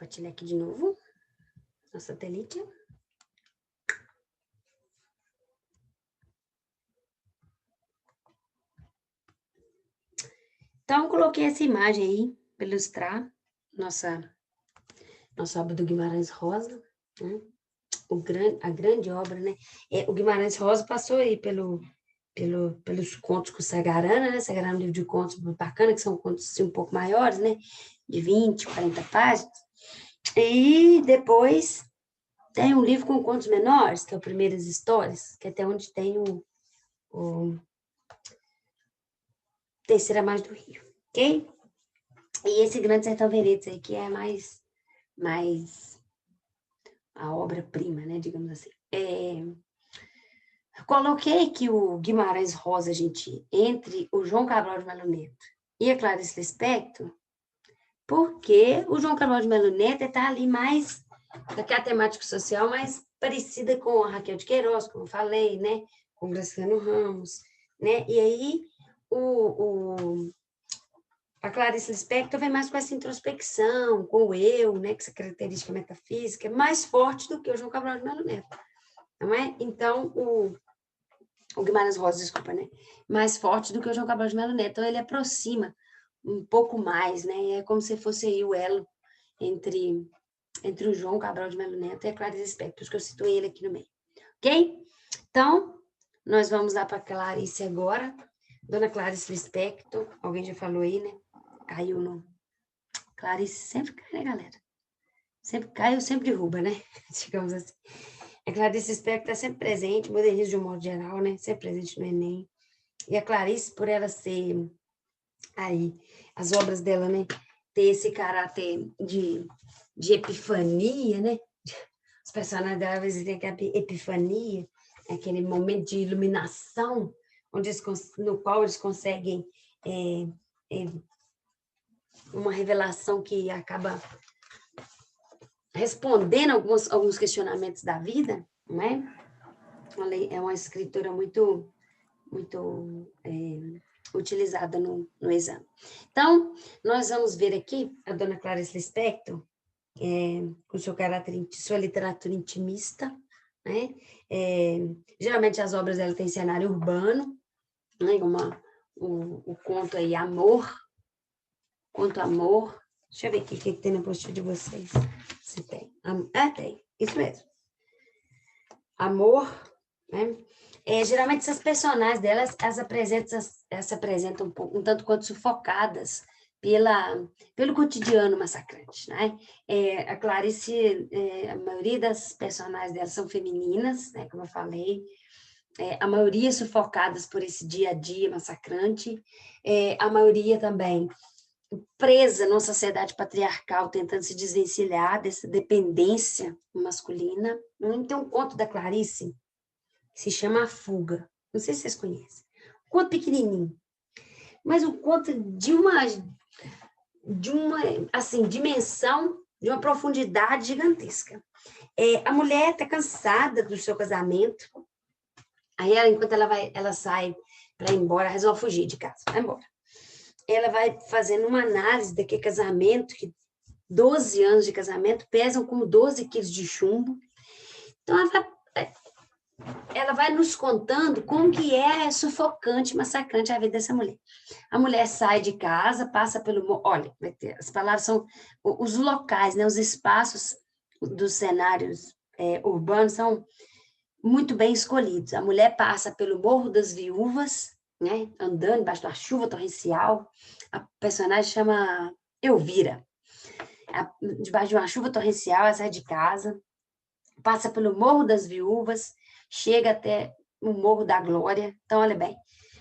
compartilhar aqui de novo nosso satélite. Então, coloquei essa imagem aí para ilustrar nossa obra do Guimarães Rosa, né? A grande obra, né? O Guimarães Rosa passou aí pelos contos com o Sagarana, né? Sagarana é um livro de contos muito bacana, que são contos assim, um pouco maiores, né? De 20, 40 páginas. E depois tem um livro com contos menores, que é o Primeiras Histórias, que é até onde tem o Terceira Margem do Rio, ok? E esse Grande Sertão Veredas aí, que é mais a obra-prima, né, digamos assim. Coloquei que o Guimarães Rosa, gente, entre o João Cabral de Melo Neto e a Clarice Lispector, porque o João Cabral de Melo Neto está ali mais, daquela temática social mais parecida com a Raquel de Queiroz, como eu falei, né, com o Graciliano Ramos, né, e aí a Clarice Lispector vem mais com essa introspecção, com o eu, né, com essa característica metafísica, mais forte do que o João Cabral de Melo Neto, não é? Então, o Guimarães Rosa, desculpa, né? Mais forte do que o João Cabral de Melo Neto. Então, ele aproxima um pouco mais, né? É como se fosse aí o elo entre o João Cabral de Melo Neto e a Clarice Lispector, por isso que eu situei ele aqui no meio. Ok? Então, nós vamos lá para a Clarice agora. Dona Clarice Lispector, alguém já falou aí, né? Caiu no... Clarice sempre cai, né, galera? Sempre cai ou sempre derruba, né? Digamos assim. A Clarice Lispector está sempre presente, modernismo de um modo geral, né? Sempre presente no Enem. E a Clarice, por ela ser aí, as obras dela, né? Ter esse caráter de epifania, né? Os personagens dela, às vezes, têm aquela epifania, aquele momento de iluminação, no qual eles conseguem uma revelação que acaba respondendo alguns questionamentos da vida, não é? É uma escritora muito utilizada no exame. Então, nós vamos ver aqui a dona Clarice Lispector, com seu caráter, sua literatura intimista, né? Geralmente as obras dela têm cenário urbano, né? O conto aí, Amor, conto Amor. Deixa eu ver aqui o que tem na postura de vocês, se tem. Tem, isso mesmo. Amor, né? Geralmente essas personagens delas, elas se apresentam um tanto quanto sufocadas pelo cotidiano massacrante, né? A Clarice, a maioria das personagens delas são femininas, né? Como eu falei, a maioria sufocadas por esse dia a dia massacrante, a maioria também presa numa sociedade patriarcal, tentando se desvencilhar dessa dependência masculina. Tem um conto da Clarice que se chama A Fuga. Não sei se vocês conhecem. Um conto pequenininho, mas um conto de uma assim, dimensão, de uma profundidade gigantesca. A mulher está cansada do seu casamento, aí enquanto ela sai para ir embora, resolve fugir de casa, vai embora. Ela vai fazendo uma análise daquele casamento, que 12 anos de casamento pesam como 12 quilos de chumbo. Então, ela vai nos contando como que é sufocante, massacrante a vida dessa mulher. A mulher sai de casa, passa pelo... Olha, as palavras são... Os locais, né, os espaços dos cenários urbanos são muito bem escolhidos. A mulher passa pelo Morro das Viúvas, né, andando embaixo da chuva torrencial. A personagem chama Elvira. Debaixo de uma chuva torrencial, ela sai de casa, passa pelo Morro das Viúvas, chega até o Morro da Glória. Então, olha bem,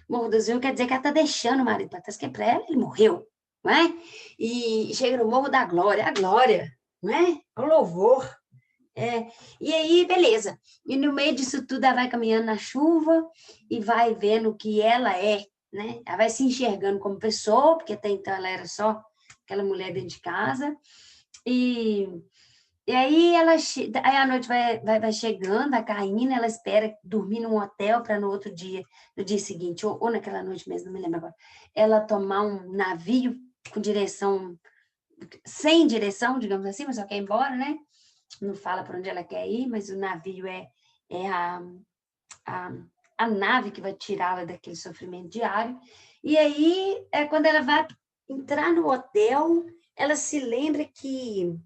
Morro das Viúvas quer dizer que ela está deixando o marido para trás, que para ela ele morreu, não é? E chega no Morro da Glória, a glória, não é? O louvor. E aí, beleza. E no meio disso tudo, ela vai caminhando na chuva e vai vendo o que ela é, né? Ela vai se enxergando como pessoa, porque até então ela era só aquela mulher dentro de casa. E aí aí a noite vai chegando, vai caindo, ela espera dormir num hotel para no outro dia, no dia seguinte, ou naquela noite mesmo, não me lembro agora, ela tomar um navio com direção sem direção, digamos assim, mas só quer ir embora, né? Não fala para onde ela quer ir, mas o navio é a, a nave que vai tirá-la daquele sofrimento diário. E aí, quando ela vai entrar no hotel, ela se lembra que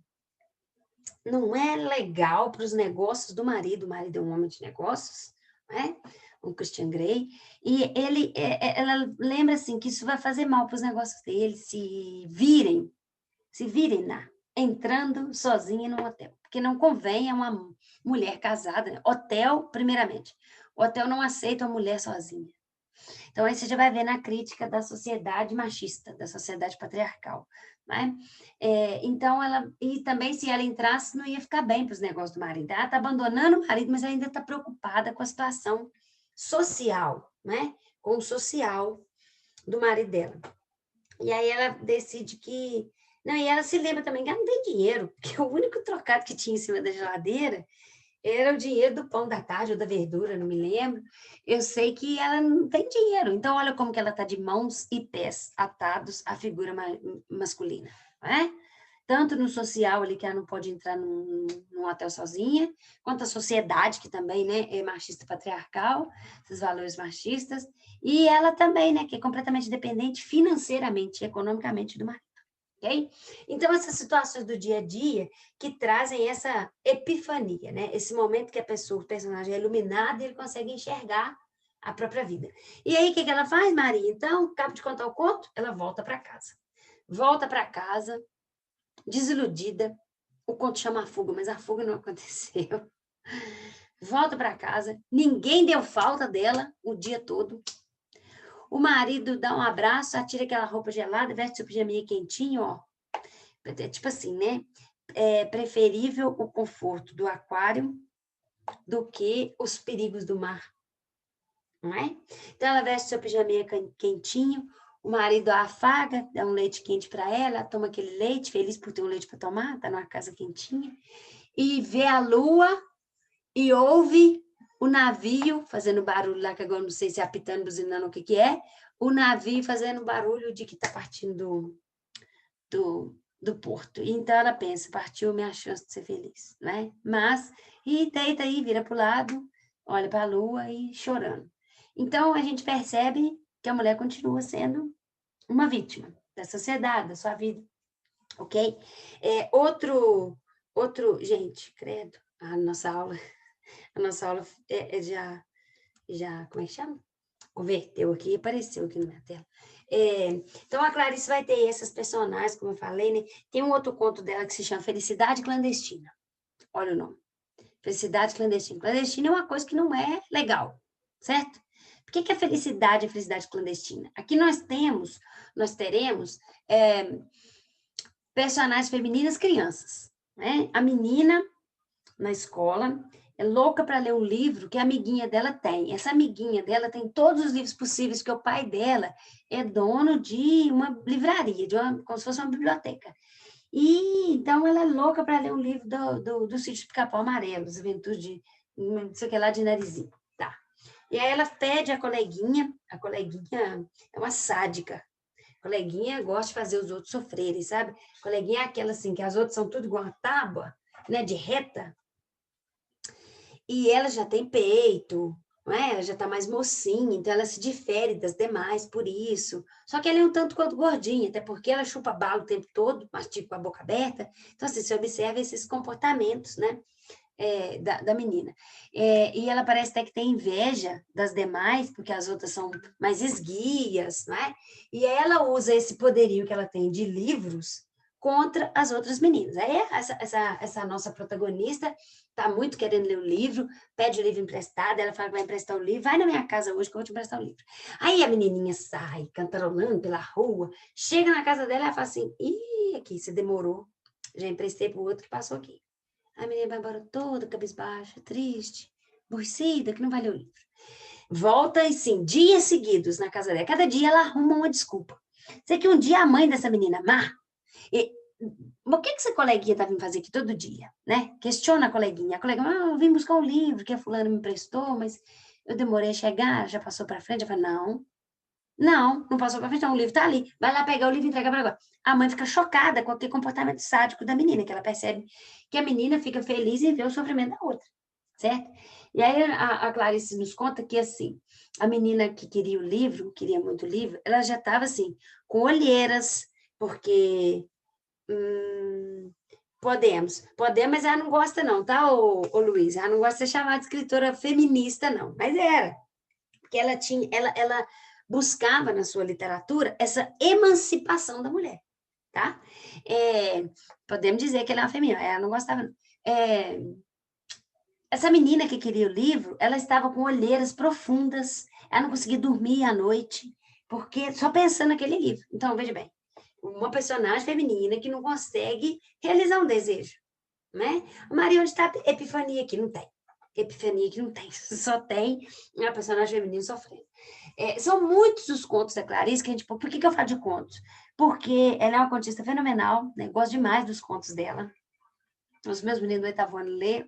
não é legal para os negócios do marido. O marido é um homem de negócios, né? Um Christian Grey, e ela lembra assim que isso vai fazer mal para os negócios dele se virem lá, entrando sozinha no hotel, porque não convém a uma mulher casada, né? Hotel, primeiramente, o hotel não aceita uma mulher sozinha. Então, aí você já vai ver na crítica da sociedade machista, da sociedade patriarcal, né? Então, e também se ela entrasse, não ia ficar bem para os negócios do marido. Ela está abandonando o marido, mas ainda está preocupada com a situação social, né? Com o social do marido dela. E aí ela decide que... Não, e ela se lembra também que ela não tem dinheiro, porque o único trocado que tinha em cima da geladeira era o dinheiro do pão da tarde ou da verdura, não me lembro. Eu sei que ela não tem dinheiro. Então, olha como que ela está de mãos e pés atados à figura masculina, não é? Tanto no social ali, que ela não pode entrar num hotel sozinha, quanto a sociedade, que também, né, é machista patriarcal, esses valores machistas, e ela também, né, que é completamente dependente financeiramente e economicamente do marido. Okay? Então, essas situações do dia a dia que trazem essa epifania, né? Esse momento que o personagem é iluminado e ele consegue enxergar a própria vida. E aí, o que ela faz, Maria? Então, acabo de contar o conto, ela volta para casa. Volta para casa, desiludida. O conto chama a fuga, mas a fuga não aconteceu. Volta para casa, ninguém deu falta dela o dia todo. O marido dá um abraço, atira aquela roupa gelada, veste seu pijaminha quentinho, ó. Tipo assim, né? É preferível o conforto do aquário do que os perigos do mar, não é? Então, ela veste seu pijaminha quentinho, o marido a afaga, dá um leite quente para ela, ela toma aquele leite, feliz por ter um leite para tomar, tá numa casa quentinha, e vê a lua e ouve o navio fazendo barulho lá, que agora não sei se é apitando, buzinando, o que que é, o navio fazendo barulho de que está partindo do porto. Então, ela pensa, partiu minha chance de ser feliz, né? Mas, e deita aí, vira para o lado, olha para a lua e chorando. Então, a gente percebe que a mulher continua sendo uma vítima da sociedade, da sua vida, ok? Gente, credo, a nossa aula já, como é que chama? Converteu aqui, apareceu aqui na minha tela. Então, a Clarice vai ter essas personagens, como eu falei, né? Tem um outro conto dela que se chama Felicidade Clandestina. Olha o nome. Felicidade Clandestina. Clandestina é uma coisa que não é legal, certo? Por que é felicidade clandestina? Aqui nós teremos personagens femininas crianças, né? A menina na escola é louca para ler um livro que a amiguinha dela tem. Essa amiguinha dela tem todos os livros possíveis, que o pai dela é dono de uma livraria, como se fosse uma biblioteca. E então ela é louca para ler um livro do Sítio do Pica-Pau Amarelo, Juventude, não sei o que lá, de Narizinho. Tá. E aí ela pede a coleguinha é uma sádica. A coleguinha gosta de fazer os outros sofrerem, sabe? A coleguinha é aquela assim, que as outras são tudo igual a tábua, né, de reta, e ela já tem peito, não é? Ela já está mais mocinha, então ela se difere das demais por isso. Só que ela é um tanto quanto gordinha, até porque ela chupa bala o tempo todo, mastica com a boca aberta. Então, assim, você observa esses comportamentos, né? Da menina. E ela parece até que tem inveja das demais, porque as outras são mais esguias, não é? E ela usa esse poderio que ela tem de livros contra as outras meninas. Aí essa nossa protagonista está muito querendo ler o livro, pede o livro emprestado, ela fala que vai emprestar o livro, vai na minha casa hoje que eu vou te emprestar o livro. Aí a menininha sai, cantarolando pela rua, chega na casa dela e fala assim, ih, aqui, você demorou, já emprestei para o outro que passou aqui. A menina vai embora toda cabisbaixa, triste, aborrecida, que não vai ler o livro. Volta, assim, dias seguidos na casa dela. Cada dia ela arruma uma desculpa. Sei que um dia a mãe dessa menina, o que essa coleguinha tá vindo fazer aqui todo dia, né? Questiona a coleguinha. A colega, eu vim buscar um livro que a fulana me emprestou, mas eu demorei a chegar, já passou para frente. Eu falei, não, Não passou para frente, não. O livro está ali. Vai lá pegar o livro e entrega para agora. A mãe fica chocada com aquele comportamento sádico da menina, que ela percebe que a menina fica feliz em ver o sofrimento da outra, certo? E aí a Clarice nos conta que, assim, a menina que queria o livro, queria muito o livro, ela já estava, assim, com olheiras, porque podemos, mas ela não gosta não, tá, ô Luiz? Ela não gosta de ser chamada de escritora feminista, não, mas era, porque ela buscava na sua literatura essa emancipação da mulher, tá? Podemos dizer que ela é uma feminina, ela não gostava, não. Essa menina que queria o livro, ela estava com olheiras profundas, ela não conseguia dormir à noite, porque só pensando naquele livro. Então, veja bem, uma personagem feminina que não consegue realizar um desejo, né? Maria, onde está a epifania aqui? Não tem. Epifania que não tem, só tem uma personagem feminina sofrendo. São muitos os contos da Clarice que a gente... Por que eu falo de contos? Porque ela é uma contista fenomenal, né? Gosto demais dos contos dela. Os meus meninos do oitavo ano leem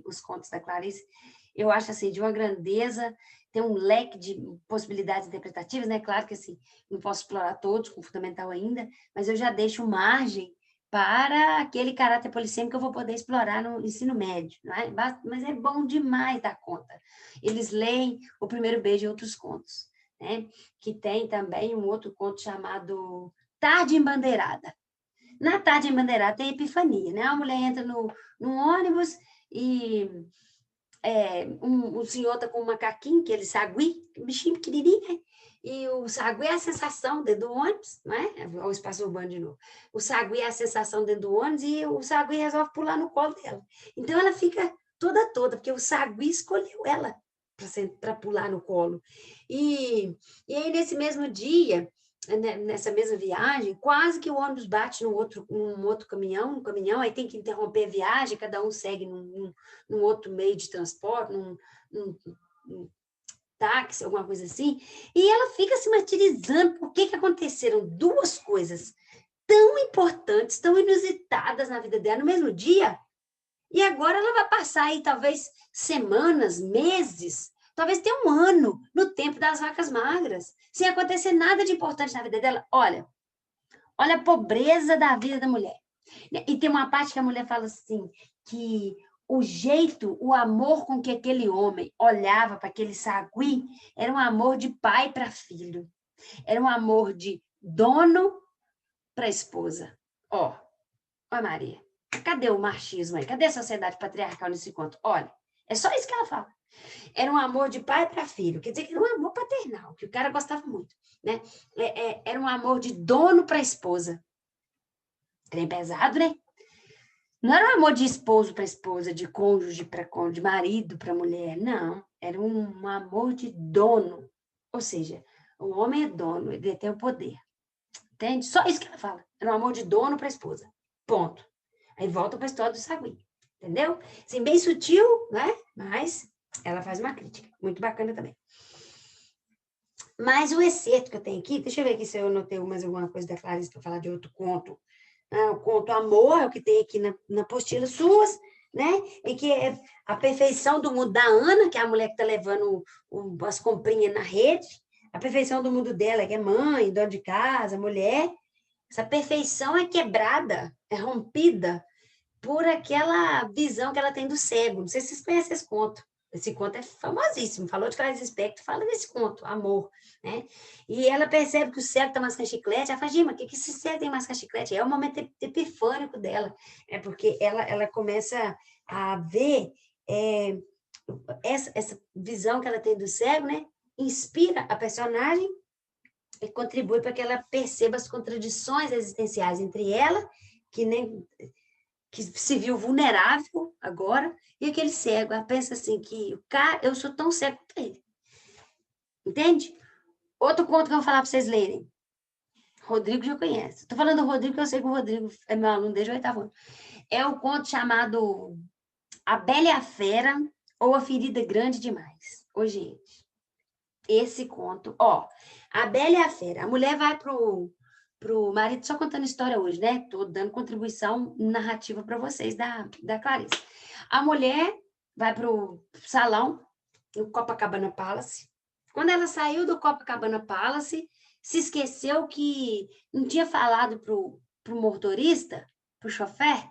os contos da Clarice. Eu acho, assim, de uma grandeza, tem um leque de possibilidades interpretativas, né? Claro que, assim, não posso explorar todos, com fundamental ainda, mas eu já deixo margem para aquele caráter polissêmico que eu vou poder explorar no ensino médio, não é? Mas é bom demais dar conta. Eles leem O Primeiro Beijo e outros contos, né? Que tem também um outro conto chamado Tarde Embandeirada. Na Tarde Embandeirada tem epifania, né? A mulher entra num ônibus e o senhor está com um macaquinho, aquele sagui, um bichinho pequenininho, né? E o sagui é a sensação dentro do ônibus, não é? Olha o espaço urbano de novo. O sagui é a sensação dentro do ônibus e o sagui resolve pular no colo dela. Então ela fica toda, porque o sagui escolheu ela para pular no colo. E aí, nesse mesmo dia, nessa mesma viagem, quase que o ônibus bate num outro caminhão, aí tem que interromper a viagem, cada um segue num outro meio de transporte, num táxi, alguma coisa assim, e ela fica se martirizando por que aconteceram duas coisas tão importantes, tão inusitadas na vida dela no mesmo dia, e agora ela vai passar aí talvez semanas, meses, talvez até um ano no tempo das vacas magras, sem acontecer nada de importante na vida dela. Olha a pobreza da vida da mulher. E tem uma parte que a mulher fala assim, que o jeito, o amor com que aquele homem olhava para aquele sagui era um amor de pai para filho. Era um amor de dono para esposa. Ó, Maria, cadê o machismo aí? Cadê a sociedade patriarcal nesse conto? Olha, é só isso que ela fala. Era um amor de pai para filho, quer dizer que era um amor paternal, que o cara gostava muito, né? Era um amor de dono para esposa. Trem pesado, né? Não era um amor de esposo para esposa, de cônjuge para cônjuge, de marido para mulher, não. Era um amor de dono. Ou seja, o homem é dono, ele tem o poder. Entende? Só isso que ela fala. Era um amor de dono para esposa. Ponto. Aí volta para a história do sagui. Entendeu? Assim, bem sutil, né? Mas ela faz uma crítica. Muito bacana também. Mas o excerto que eu tenho aqui, deixa eu ver aqui se eu anotei mais alguma coisa da Clarice para falar de outro conto. O conto Amor, é o que tem aqui na apostila suas, né? Em que é a perfeição do mundo da Ana, que é a mulher que está levando as comprinhas na rede, a perfeição do mundo dela, que é mãe, dona de casa, mulher. Essa perfeição é quebrada, é rompida por aquela visão que ela tem do cego. Não sei se vocês conhecem esse conto. Esse conto é famosíssimo. Falou de Clarice Lispector, fala desse conto, Amor, né? E ela percebe que o cego está mascando chiclete. Ela fala, Gima, o que esse cego tem mascar chiclete? É o momento epifânico dela. Porque ela começa a ver essa visão que ela tem do cego, né? Inspira a personagem e contribui para que ela perceba as contradições existenciais entre ela, que se viu vulnerável agora, e aquele cego. Ela pensa assim, que o cara, eu sou tão cego quanto ele. Entende? Outro conto que eu vou falar para vocês lerem. Rodrigo já conhece. Estou falando do Rodrigo, porque eu sei que o Rodrigo é meu aluno desde o oitavo ano. É o conto chamado A Bela e a Fera ou A Ferida Grande Demais. Ô, gente, esse conto, ó, A Bela e a Fera. A mulher vai pro marido, só contando história hoje, né? Tô dando contribuição narrativa para vocês da Clarice. A mulher vai pro salão, no Copacabana Palace, Quando ela saiu do Copacabana Palace, se esqueceu que não tinha falado pro motorista, pro chofer,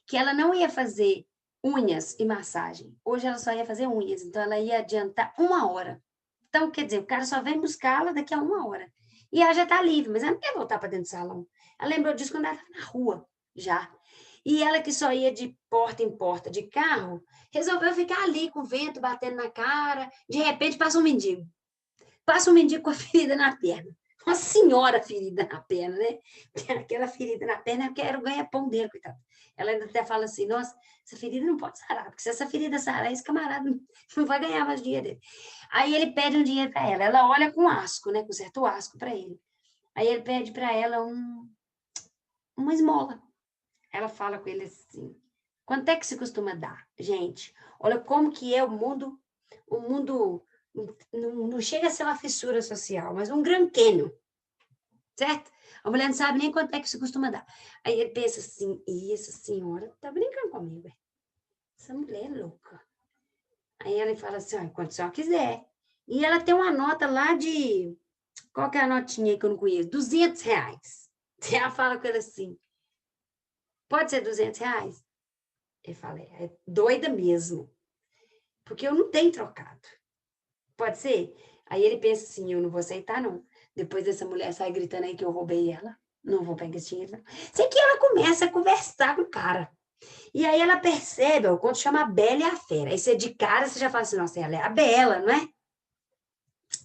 que ela não ia fazer unhas e massagem. Hoje ela só ia fazer unhas, então ela ia adiantar 1 hora. Então, quer dizer, o cara só vem buscá-la daqui a 1 hora. E ela já está livre, mas ela não quer voltar para dentro do salão. Ela lembrou disso quando ela estava na rua, já. E ela que só ia de porta em porta de carro, resolveu ficar ali com o vento batendo na cara. De repente, passa um mendigo. Passa um mendigo com a ferida na perna. Uma senhora ferida na perna, né? Aquela ferida na perna, porque era o ganha-pão dele, coitado. Ela ainda até fala assim, nossa, essa ferida não pode sarar, porque se essa ferida sarar, esse camarada não vai ganhar mais dinheiro dele. Aí ele pede um dinheiro para ela. Ela olha com asco, né? Com certo asco para ele. Aí ele pede para ela uma esmola. Ela fala com ele assim, quanto é que se costuma dar? Gente, olha como que é o mundo não chega a ser uma fissura social, mas um Grand Canyon, certo? A mulher não sabe nem quanto é que se costuma dar. Aí ele pensa assim, e essa senhora tá brincando comigo, hein? Essa mulher é louca. Aí ele fala assim, ah, quanto só quiser. E ela tem uma nota lá de, qual que é a notinha aí que eu não conheço? R$ 200. Ela fala com ele assim, pode ser R$ 200? Ele fala, é doida mesmo, porque eu não tenho trocado. Pode ser? Aí ele pensa assim, eu não vou aceitar, não. Depois dessa mulher sai gritando aí que eu roubei ela. Não vou pegar esse dinheiro, não. Sei que ela começa a conversar com o cara. E aí ela percebe, ó, quando chama a Bela e a Fera. Aí você de cara, você já fala assim, nossa, ela é a Bela, não é?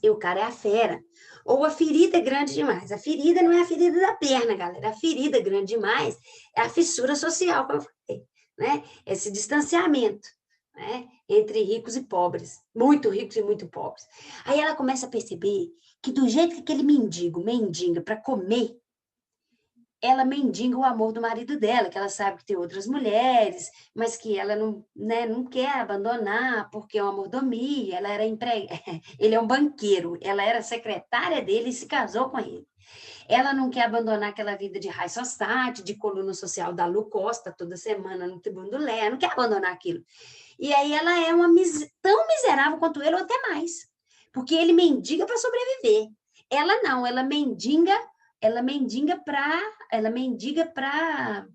E o cara é a Fera. Ou a ferida é grande demais. A ferida não é a ferida da perna, galera. A ferida grande demais é a fissura social, como eu falei, né? Esse distanciamento, né? Entre ricos e pobres. Muito ricos e muito pobres. Aí ela começa a perceber que do jeito que aquele mendigo mendiga para comer, ela mendiga o amor do marido dela, que ela sabe que tem outras mulheres, mas que ela não, né, não quer abandonar porque é uma mordomia, ela era ele é um banqueiro, ela era secretária dele e se casou com ele. Ela não quer abandonar aquela vida de high society, de coluna social da Lu Costa, toda semana no Tribuno do Lé, não quer abandonar aquilo. E aí ela é tão miserável quanto ele, ou até mais, porque ele mendiga para sobreviver. Ela não, ela mendiga para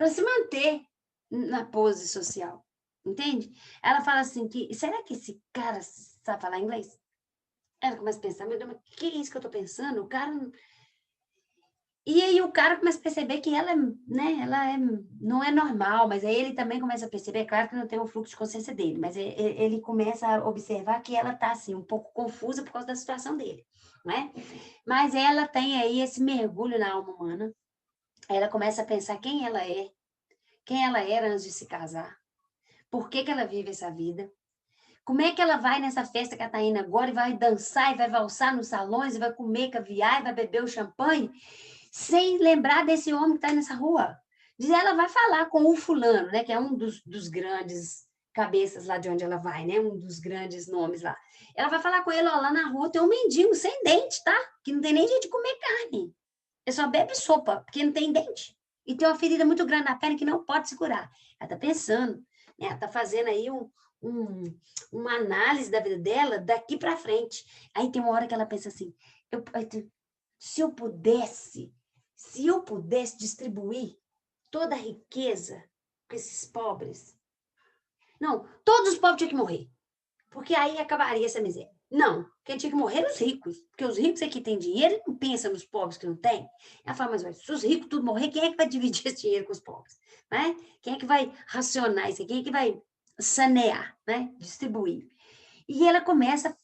se manter na pose social, entende? Ela fala assim que, será que esse cara sabe falar inglês? Ela começa a pensar, meu Deus, mas que é isso que eu tô pensando? O cara e aí o cara começa a perceber que ela, né, não é normal, mas aí ele também começa a perceber, claro que não tem o fluxo de consciência dele, mas ele começa a observar que ela tá assim um pouco confusa por causa da situação dele, né? Mas ela tem aí esse mergulho na alma humana. Aí ela começa a pensar quem ela era antes de se casar, por que que ela vive essa vida, como é que ela vai nessa festa que ela tá indo agora e vai dançar e vai valsar nos salões e vai comer caviar e vai beber o champanhe, sem lembrar desse homem que está nessa rua. Diz ela vai falar com o fulano, né, que é um dos grandes cabeças lá de onde ela vai, né, um dos grandes nomes lá. Ela vai falar com ele, ó, lá na rua tem um mendigo sem dente, tá? Que não tem nem jeito de comer carne. Ele só bebe sopa, porque não tem dente. E tem uma ferida muito grande na perna que não pode se curar. Ela está pensando, né? Ela está fazendo aí uma análise da vida dela daqui para frente. Aí tem uma hora que ela pensa assim, se eu pudesse distribuir toda a riqueza com esses pobres. Não, todos os pobres tinham que morrer, porque aí acabaria essa miséria. Não, quem tinha que morrer eram os ricos, porque os ricos é que têm dinheiro e não pensam nos pobres que não têm. Ela fala, mas se os ricos tudo morrer, quem é que vai dividir esse dinheiro com os pobres? Né? Quem é que vai racionar isso? Quem é que vai sanear, né? Distribuir? E ela começa a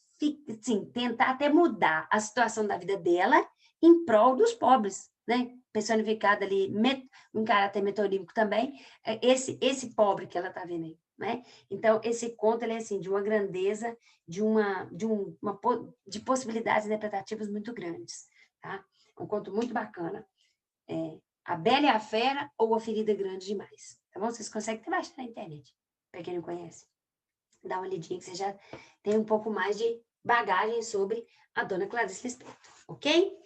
assim, tentar até mudar a situação da vida dela em prol dos pobres, né? Personificada ali, um caráter metonímico também, esse pobre que ela está vendo aí, né? Então, esse conto, ele é assim, de uma grandeza, de possibilidades interpretativas muito grandes, tá? Um conto muito bacana. A Bela e a Fera ou A Ferida Grande Demais, tá bom? Vocês conseguem até baixar na internet, para quem não conhece. Dá uma lidinha que você já tem um pouco mais de bagagem sobre a dona Clarice Lispector, ok?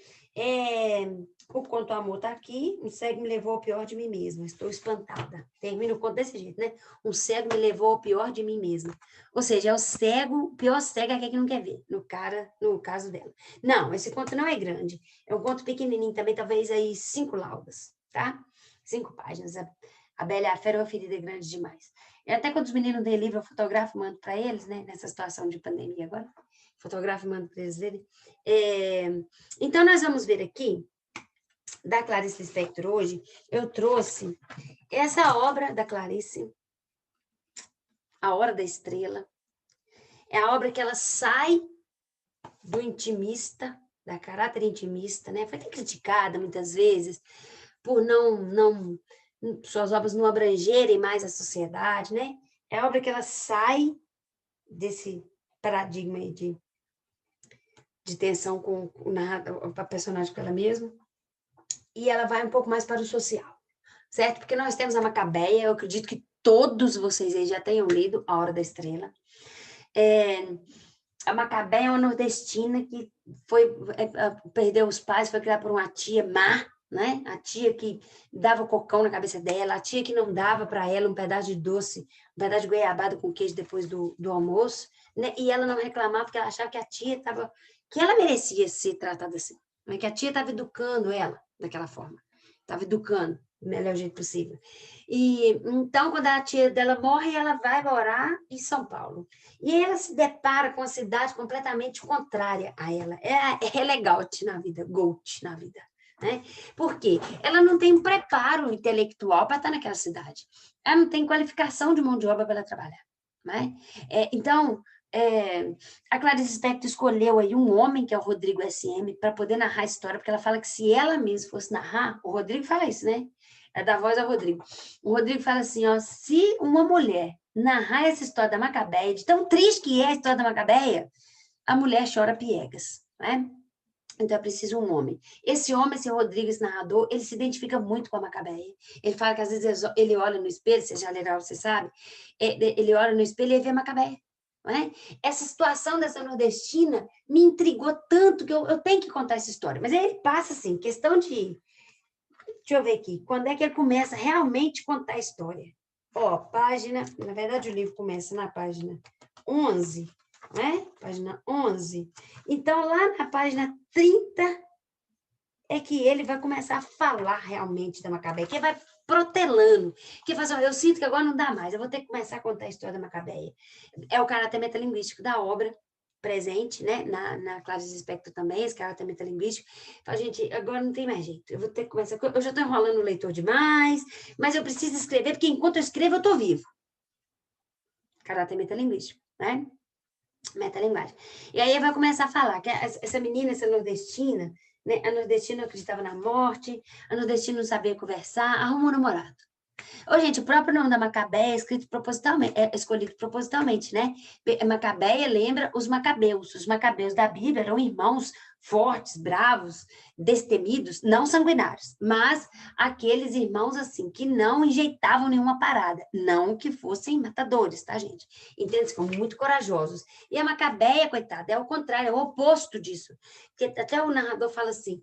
O conto Amor está aqui, um cego me levou ao pior de mim mesma, estou espantada. Termina o conto desse jeito, né? Um cego me levou ao pior de mim mesma. Ou seja, é o cego, o pior cego é aquele que não quer ver, no caso dela. Não, esse conto não é grande, é um conto pequenininho também, talvez aí 5 laudas, tá? 5 páginas. A Bela e a Fera, uma ferida grande demais. E até quando os meninos têm livro, eu fotografo e mando para eles, né? Nessa situação de pandemia agora. Fotografo e mando para eles verem. Então, nós vamos ver aqui, da Clarice Lispector hoje, eu trouxe essa obra da Clarice, A Hora da Estrela. É a obra que ela sai do intimista, da caráter intimista, né? Foi até criticada muitas vezes por suas obras não abrangerem mais a sociedade, né? É a obra que ela sai desse paradigma aí de tensão com a personagem com ela mesma, e ela vai um pouco mais para o social, certo? Porque nós temos a Macabeia, eu acredito que todos vocês aí já tenham lido A Hora da Estrela. A Macabeia é uma nordestina que perdeu os pais, foi criada por uma tia má, né? A tia que dava cocão na cabeça dela, a tia que não dava para ela um pedaço de doce, um pedaço de goiabada com queijo depois do almoço, né? E ela não reclamava porque ela achava que a tia estava, que ela merecia ser tratada assim, né? Que a tia estava educando ela daquela forma, estava educando do melhor jeito possível. E então, quando a tia dela morre, ela vai morar em São Paulo. E ela se depara com uma cidade completamente contrária a ela. Ela é Goethe na vida, né? Por quê? Ela não tem um preparo intelectual para estar naquela cidade. Ela não tem qualificação de mão de obra para ela trabalhar, né? Então, a Clarice Lispector escolheu aí um homem, que é o Rodrigo SM, para poder narrar a história, porque ela fala que se ela mesma fosse narrar, o Rodrigo fala isso, né? É da voz ao Rodrigo. O Rodrigo fala assim, ó, se uma mulher narrar essa história da Macabeia, de tão triste que é a história da Macabeia, a mulher chora piegas, né? Então é preciso um homem. Esse homem, esse Rodrigo, esse narrador, ele se identifica muito com a Macabeia. Ele fala que às vezes ele olha no espelho, você já leram, você sabe, ele olha no espelho e vê a Macabeia. Não é? Essa situação dessa nordestina me intrigou tanto que eu tenho que contar essa história. Mas aí ele passa assim, questão de... Deixa eu ver aqui, quando é que ele começa realmente a contar a história? Ó, página... Na verdade, o livro começa na página 11, né? Página 11. Então, lá na página 30 é que ele vai começar a falar realmente da Macabeia, que ele vai protelando, que fala assim, eu sinto que agora não dá mais, eu vou ter que começar a contar a história da Macabeia. É o caráter metalinguístico da obra presente, né, na Clarice Lispector também, esse caráter metalinguístico. Fala, gente, agora não tem mais jeito, eu vou ter que começar, eu já estou enrolando o leitor demais, mas eu preciso escrever, porque enquanto eu escrevo, eu estou vivo. Caráter metalinguístico, né? Metalinguagem. E aí vai começar a falar que essa menina, essa nordestina, né? A nordestina acreditava na morte, a nordestina não sabia conversar, arrumou um namorado. Ô, gente, o próprio nome da Macabeia é escrito propositalmente, é escolhido propositalmente, né? Macabeia lembra os macabeus. Os macabeus da Bíblia eram irmãos fortes, bravos, destemidos, não sanguinários, mas aqueles irmãos, assim, que não enjeitavam nenhuma parada, não que fossem matadores, tá, gente? Entende? São muito corajosos. E a Macabeia, coitada, é o contrário, é o oposto disso. Porque até o narrador fala assim,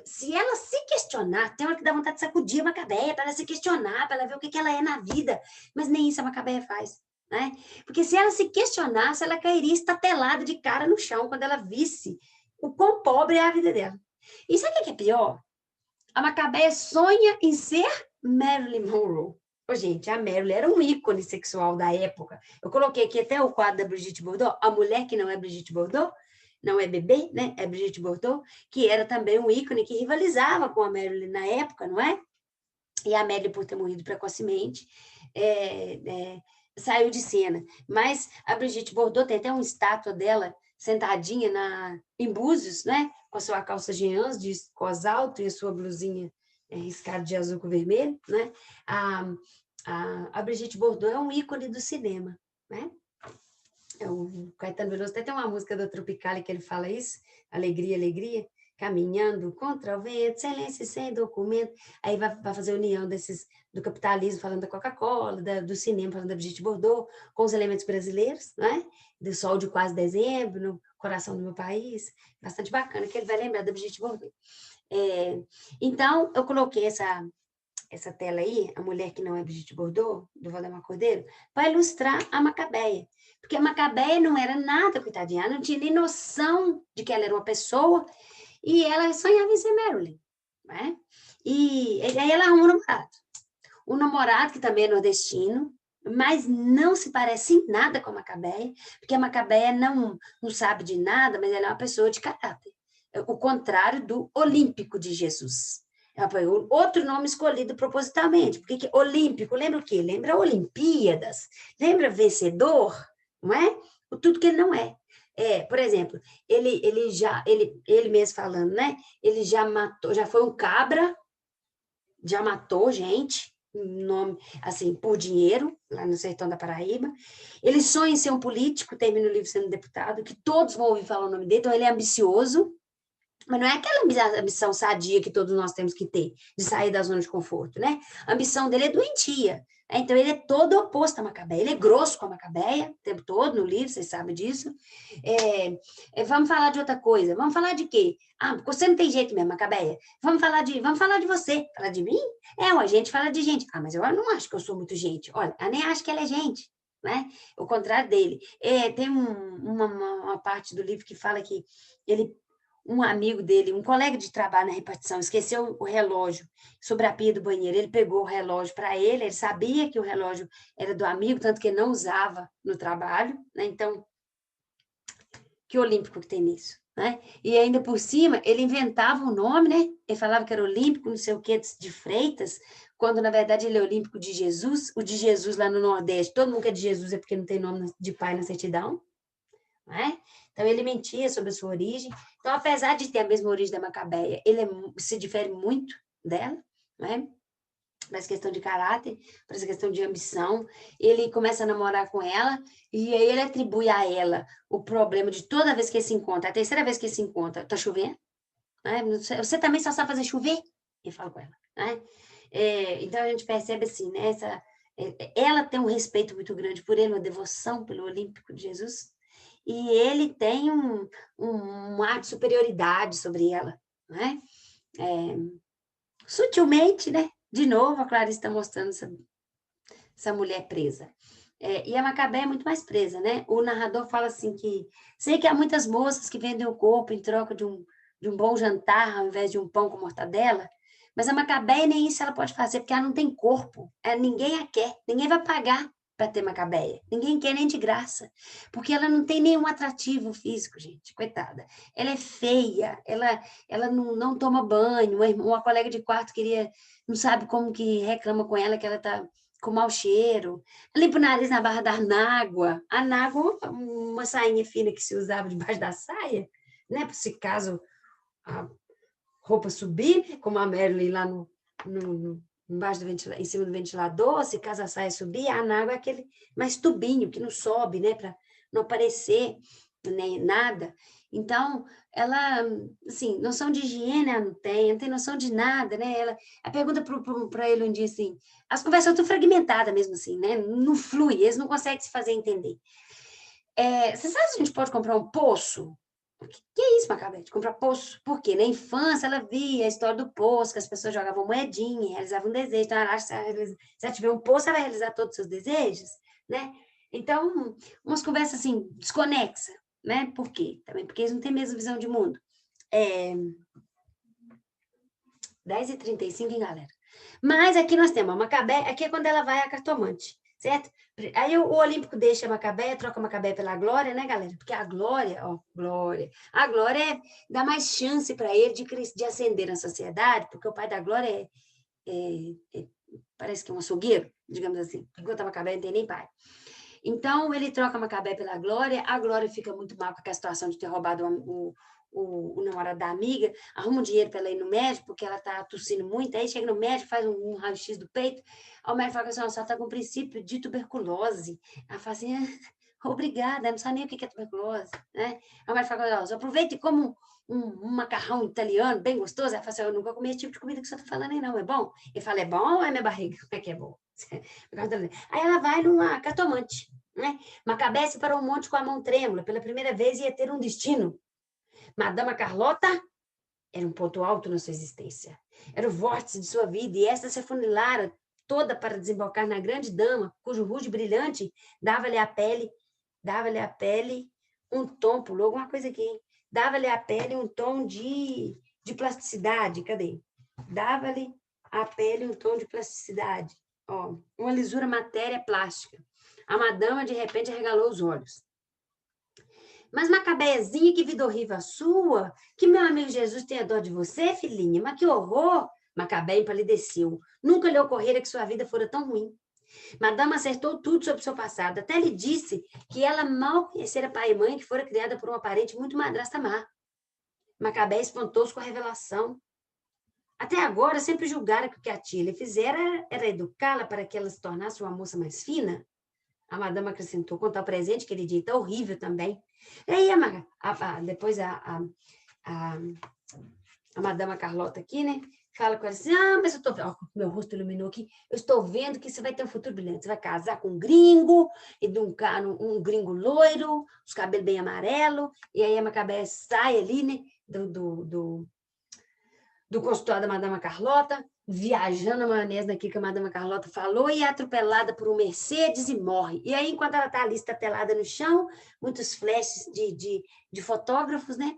se ela se questionar, tem hora que dá vontade de sacudir a Macabeia para ela se questionar, para ela ver o que ela é na vida, mas nem isso a Macabeia faz, né? Porque se ela se questionasse, ela cairia estatelada de cara no chão quando ela visse o quão pobre é a vida dela. E sabe o que é pior? A Macabeia sonha em ser Marilyn Monroe. Ô, gente, a Marilyn era um ícone sexual da época. Eu coloquei aqui até o quadro da Brigitte Bardot, a mulher que não é Brigitte Bardot, não é bebê, né? É Brigitte Bardot, que era também um ícone que rivalizava com a Marilyn na época, não é? E a Marilyn, por ter morrido precocemente, saiu de cena. Mas a Brigitte Bardot tem até uma estátua dela sentadinha em Búzios, né? Com a sua calça jeans de cos alto e a sua blusinha riscada de azul com vermelho, né? A Brigitte Bardot é um ícone do cinema, né? O Caetano Veloso até tem uma música da Tropicália que ele fala isso, Alegria, Alegria, caminhando contra o vento, silêncio sem documento. Aí vai fazer a união do capitalismo, falando da Coca-Cola, do cinema, falando da Brigitte Bardot, com os elementos brasileiros, né? Do Sol de Quase Dezembro, no coração do meu país. Bastante bacana, que ele vai lembrar da Brigitte Bardot. Então, eu coloquei essa tela aí, A Mulher que Não é Brigitte Bardot, do Valdemar Cordeiro, para ilustrar a Macabeia. Porque a Macabeia não era nada, coitadinha, ela não tinha nem noção de que ela era uma pessoa, e ela sonhava em ser Marilyn, né? E aí ela arruma um namorado que também é nordestino, mas não se parece em nada com a Macabeia, porque a Macabeia não sabe de nada, mas ela é uma pessoa de caráter. O contrário do Olímpico de Jesus. Outro nome escolhido propositalmente, porque olímpico, lembra o quê? Lembra Olimpíadas, lembra vencedor, não é? Tudo que ele não é. Por exemplo, ele mesmo falando, né? Ele já matou, já foi um cabra, já matou gente, nome, assim, por dinheiro, lá no sertão da Paraíba. Ele sonha em ser um político, termina o livro sendo deputado, que todos vão ouvir falar o nome dele, então ele é ambicioso, mas não é aquela ambição sadia que todos nós temos que ter, de sair da zona de conforto, né? A ambição dele é doentia. Então, ele é todo oposto à Macabeia. Ele é grosso com a Macabeia, o tempo todo, no livro, vocês sabem disso. Vamos falar de outra coisa. Vamos falar de quê? Você não tem jeito mesmo, Macabeia. Vamos falar de você. Falar de mim? A gente fala de gente. Mas eu não acho que eu sou muito gente. Olha, eu nem acho que ela é gente, né? O contrário dele. Tem uma parte do livro que fala que um amigo dele, um colega de trabalho na repartição, esqueceu o relógio sobre a pia do banheiro. Ele pegou o relógio para ele sabia que o relógio era do amigo, tanto que ele não usava no trabalho, né? Então, que olímpico que tem nisso, né? E ainda por cima, ele inventava um nome, né? Ele falava que era olímpico, não sei o que, de Freitas, quando na verdade ele é olímpico de Jesus. O de Jesus lá no Nordeste, todo mundo que é de Jesus é porque não tem nome de pai na certidão. Né? Então, ele mentia sobre a sua origem. Então, apesar de ter a mesma origem da Macabeia, ele se difere muito dela, né? Para essa questão de caráter, para essa questão de ambição. Ele começa a namorar com ela e aí ele atribui a ela o problema de toda vez que ele se encontra, a terceira vez que ele se encontra, tá chovendo? Né? Você também só sabe fazer chover? Ele fala com ela. Né? Então, a gente percebe assim, né? Ela tem um respeito muito grande por ele, uma devoção pelo Olímpico de Jesus, e ele tem um ar de superioridade sobre ela, né? Sutilmente, né? De novo, a Clarice está mostrando essa mulher presa. E a Macabé é muito mais presa, né? O narrador fala assim que sei que há muitas moças que vendem o corpo em troca de um bom jantar ao invés de um pão com mortadela, mas a Macabé nem isso ela pode fazer, porque ela não tem corpo. Ninguém a quer, ninguém vai pagar para ter Macabeia. Ninguém quer nem de graça, porque ela não tem nenhum atrativo físico, gente, coitada. Ela é feia, ela não toma banho, uma colega de quarto não sabe como que reclama com ela que ela tá com mau cheiro. Limpa o nariz na barra da anágua. Anágua, uma sainha fina que se usava debaixo da saia, né? Por se caso a roupa subir, né? Como a Marilyn lá embaixo em cima do ventilador, se caso a saia subir, a anágua é aquele mais tubinho que não sobe, né? Para não aparecer nem nada. Então, ela, assim, noção de higiene ela não tem noção de nada, né? A pergunta para ele um dia assim, as conversas são tudo fragmentadas mesmo assim, né? Não flui, eles não conseguem se fazer entender. Você sabe se a gente pode comprar um poço? O que é isso, Macabete? Comprar poço? Por quê? Na infância, ela via a história do poço, que as pessoas jogavam moedinha, realizavam um desejo. Então, ela acha que se ela tiver um poço, ela vai realizar todos os seus desejos, né? Então, umas conversas assim, desconexas, né? Por quê? Também porque eles não têm a mesma visão de mundo. 10h35, hein, galera? Mas aqui nós temos a Macabé, aqui é quando ela vai a cartomante, certo? Aí o Olímpico deixa a Macabé, troca a Macabé pela Glória, né, galera? Porque a Glória, a Glória dá mais chance para ele de ascender na sociedade, porque o pai da Glória parece que é um açougueiro, digamos assim, enquanto a Macabé não tem nem pai. Então, ele troca a Macabé pela Glória, a Glória fica muito mal com a situação de ter roubado o namorado da amiga, arruma um dinheiro para ela ir no médico, porque ela tá tossindo muito, aí chega no médico, faz um raio-x do peito, aí o médico fala assim, ela só tá com princípio de tuberculose. Ela fala assim, Obrigada, não sabe nem o que é tuberculose, né? A mãe fala, aproveite como um macarrão italiano bem gostoso. Ela fala assim, eu nunca comi esse tipo de comida que você está falando aí, não, é bom? Ele fala, é bom ou é minha barriga? Como é que é bom? Aí ela vai numa cartomante, né? Macabé se parou um monte com a mão trêmula, pela primeira vez ia ter um destino. Madama Carlota era um ponto alto na sua existência. Era o vórtice de sua vida, e esta se afunilara toda para desembocar na grande dama, cujo ruge brilhante dava-lhe a pele um tom, pulou alguma coisa aqui, hein? Dava-lhe a pele um tom de plasticidade, cadê? Dava-lhe a pele um tom de plasticidade, ó, uma lisura matéria plástica. A madama, de repente, arregalou os olhos. Mas Macabézinha, que vida horrível a sua, que meu amigo Jesus tenha dó de você, filhinha, mas que horror! Macabé empalideceu. Nunca lhe ocorrera que sua vida fora tão ruim. Madama acertou tudo sobre seu passado, até lhe disse que ela mal conhecera pai e mãe, que fora criada por uma parente muito madrasta má. Macabé espantou-se com a revelação. Até agora, sempre julgara que o que a tia lhe fizera era educá-la para que ela se tornasse uma moça mais fina. A madama acrescentou, quanto ao presente que ele dita, horrível também. E aí, depois a madama Carlota aqui, né? Fala com ela assim, mas eu estou vendo, meu rosto iluminou aqui, eu estou vendo que você vai ter um futuro brilhante, você vai casar com um gringo, e de um gringo loiro, os cabelos bem amarelo, e aí a Macabé sai ali, né, do consultório da madama Carlota, viajando a maionese naquilo que a madama Carlota falou, e é atropelada por um Mercedes e morre. E aí, enquanto ela está ali estatelada no chão, muitos flashes de fotógrafos, né?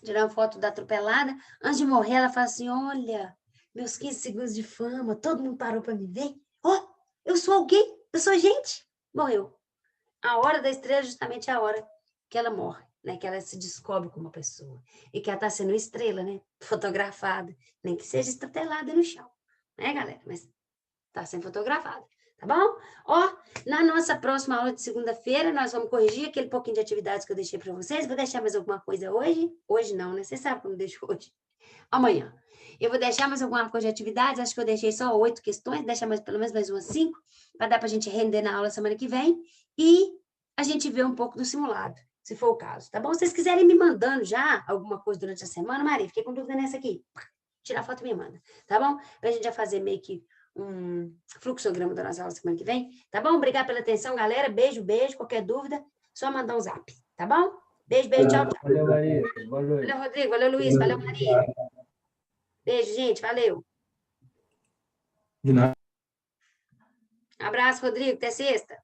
Tirando foto da atropelada. Antes de morrer, ela fala assim, olha, meus 15 segundos de fama, todo mundo parou para me ver. Oh, eu sou alguém, eu sou gente. Morreu. A hora da estrela é justamente a hora que ela morre, né? Que ela se descobre como uma pessoa. E que ela está sendo estrela, né? Fotografada. Nem que seja estatelada no chão, né, galera? Mas está sendo fotografada, tá bom? Ó, na nossa próxima aula de segunda-feira, nós vamos corrigir aquele pouquinho de atividades que eu deixei para vocês. Vou deixar mais alguma coisa hoje? Hoje não, né? Você sabe como eu deixo hoje. Amanhã. Eu vou deixar mais alguma coisa de atividades. Acho que eu deixei só 8 questões. Deixar pelo menos mais umas 5, para dar para a gente render na aula semana que vem. E a gente vê um pouco do simulado, se for o caso, tá bom? Se vocês quiserem me mandando já alguma coisa durante a semana, Maria, fiquei com dúvida nessa aqui. Tira a foto e me manda, tá bom? Para a gente já fazer meio que um fluxograma da nossa aula semana que vem, tá bom? Obrigada pela atenção, galera. Beijo, beijo. Qualquer dúvida, só mandar um zap, tá bom? Beijo, beijo, tchau, tchau. Valeu, Maria. Boa noite. Valeu, Rodrigo. Valeu, Luiz. Valeu, Maria. Beijo, gente. Valeu. De nada. Abraço, Rodrigo. Até sexta.